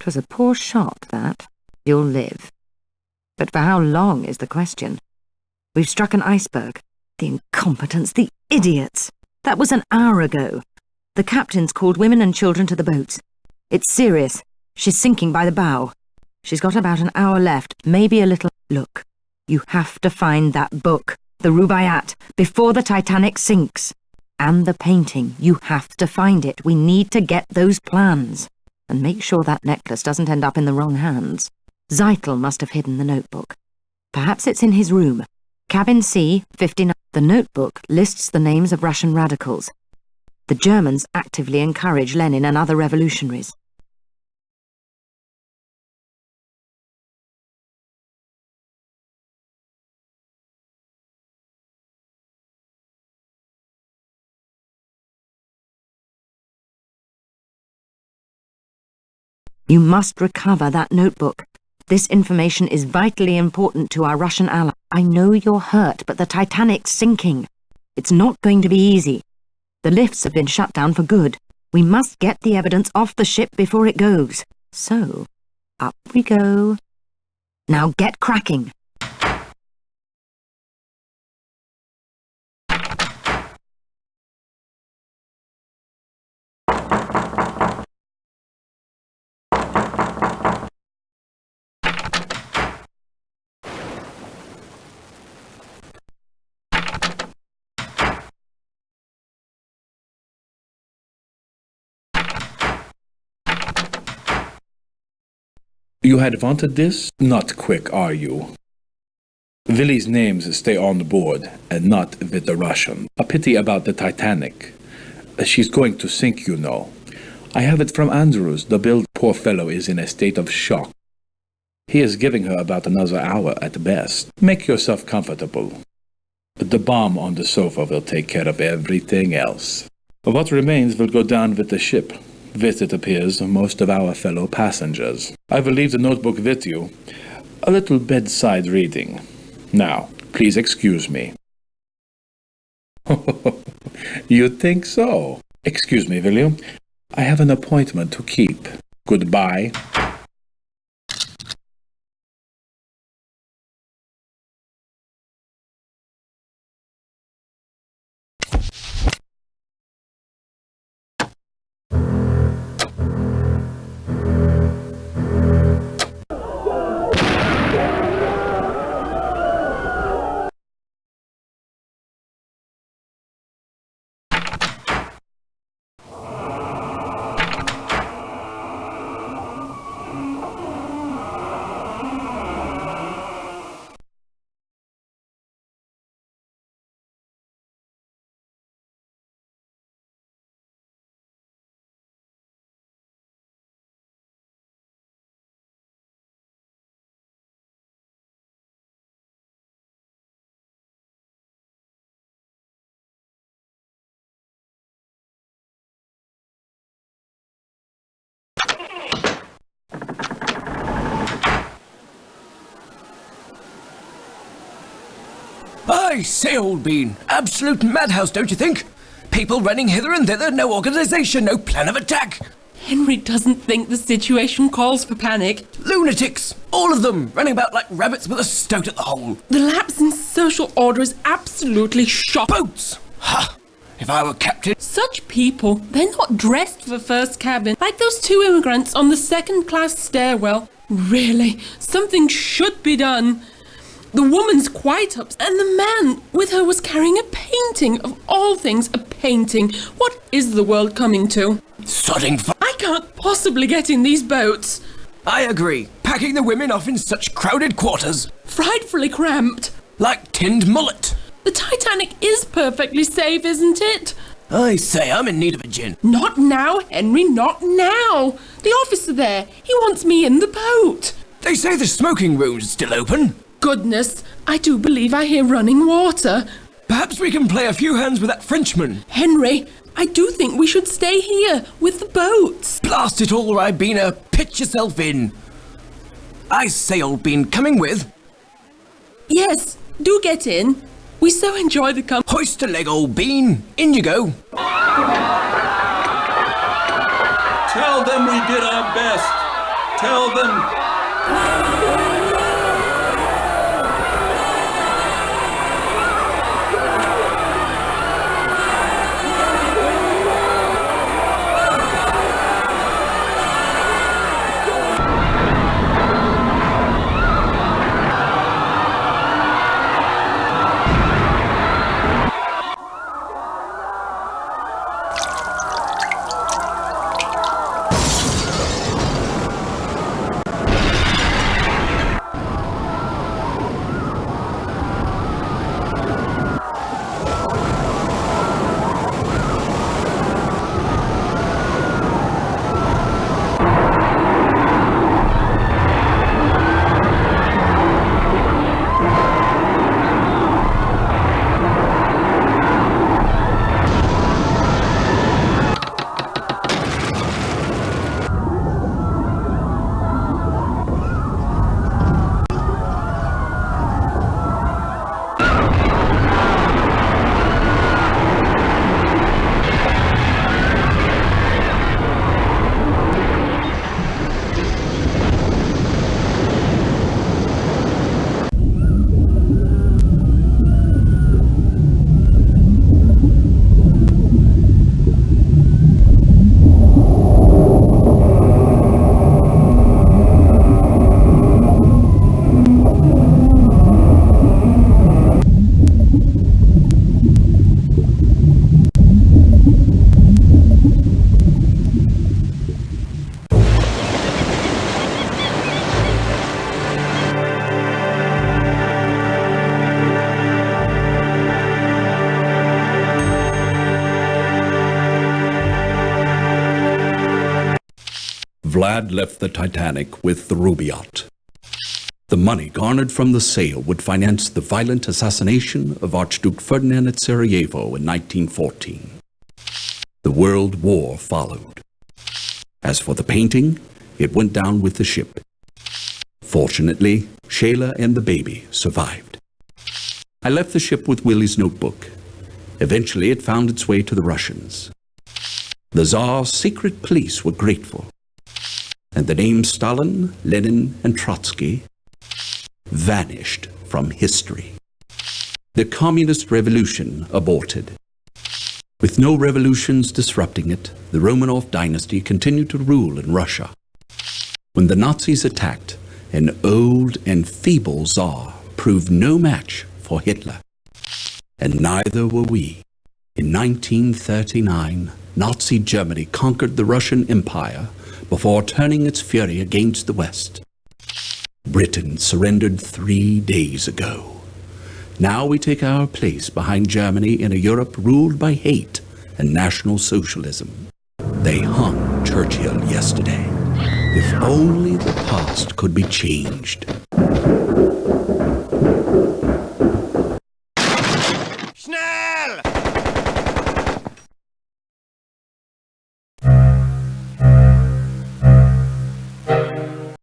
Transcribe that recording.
'Twas a poor shot, that. You'll live. But for how long is the question? We've struck an iceberg. The incompetents, the idiots! That was an hour ago. The captain's called women and children to the boats. It's serious. She's sinking by the bow. She's got about an hour left, maybe a little... Look, you have to find that book, the Rubaiyat, before the Titanic sinks. And the painting. You have to find it. We need to get those plans. And make sure that necklace doesn't end up in the wrong hands. Zeitel must have hidden the notebook. Perhaps it's in his room. Cabin C, 59. The notebook lists the names of Russian radicals. The Germans actively encourage Lenin and other revolutionaries. You must recover that notebook. This information is vitally important to our Russian ally. I know you're hurt, but the Titanic's sinking. It's not going to be easy. The lifts have been shut down for good. We must get the evidence off the ship before it goes. So, up we go. Now get cracking. You had wanted this? Not quick, are you? Willy's names stay on the board, and not with the Russian. A pity about the Titanic. She's going to sink, you know. I have it from Andrews. The poor fellow is in a state of shock. He is giving her about another hour at best. Make yourself comfortable. The bomb on the sofa will take care of everything else. What remains will go down with the ship. With, it appears, most of our fellow passengers. I will leave the notebook with you. A little bedside reading. Now, please excuse me. You think so? Excuse me, will you? I have an appointment to keep. Goodbye. I say, old bean, absolute madhouse, don't you think? People running hither and thither, no organisation, no plan of attack. Henry doesn't think the situation calls for panic. Lunatics, all of them, running about like rabbits with a stoat at the hole. The lapse in social order is absolutely shocking. Boats! Ha! If I were captain... Such people, they're not dressed for first cabin, like those two immigrants on the second-class stairwell. Really, something should be done. The woman's quite upset, and the man with her was carrying a painting. Of all things, a painting. What is the world coming to? Sodding I can't possibly get in these boats. I agree. Packing the women off in such crowded quarters. Frightfully cramped. Like tinned mullet. The Titanic is perfectly safe, isn't it? I say, I'm in need of a gin. Not now, Henry, not now. The officer there, he wants me in the boat. They say the smoking room's still open. Goodness, I do believe I hear running water. Perhaps we can play a few hands with that Frenchman. Henry, I do think we should stay here with the boats. Blast it all, Ribena. Pitch yourself in. I say, old bean, coming with? Yes, do get in. We so enjoy the company. Hoist a leg, old bean. In you go. Tell them we did our best. tell them. Vlad left the Titanic with the Rubaiyat. The money garnered from the sale would finance the violent assassination of Archduke Ferdinand at Sarajevo in 1914. The World War followed. As for the painting, it went down with the ship. Fortunately, Shayla and the baby survived. I left the ship with Willie's notebook. Eventually, it found its way to the Russians. The Tsar's secret police were grateful. And the names Stalin, Lenin, and Trotsky vanished from history. The communist revolution aborted. With no revolutions disrupting it, the Romanov dynasty continued to rule in Russia. When the Nazis attacked, an old and feeble Tsar proved no match for Hitler. And neither were we. In 1939, Nazi Germany conquered the Russian Empire before turning its fury against the West. Britain surrendered 3 days ago. Now we take our place behind Germany in a Europe ruled by hate and National Socialism. They hung Churchill yesterday. If only the past could be changed.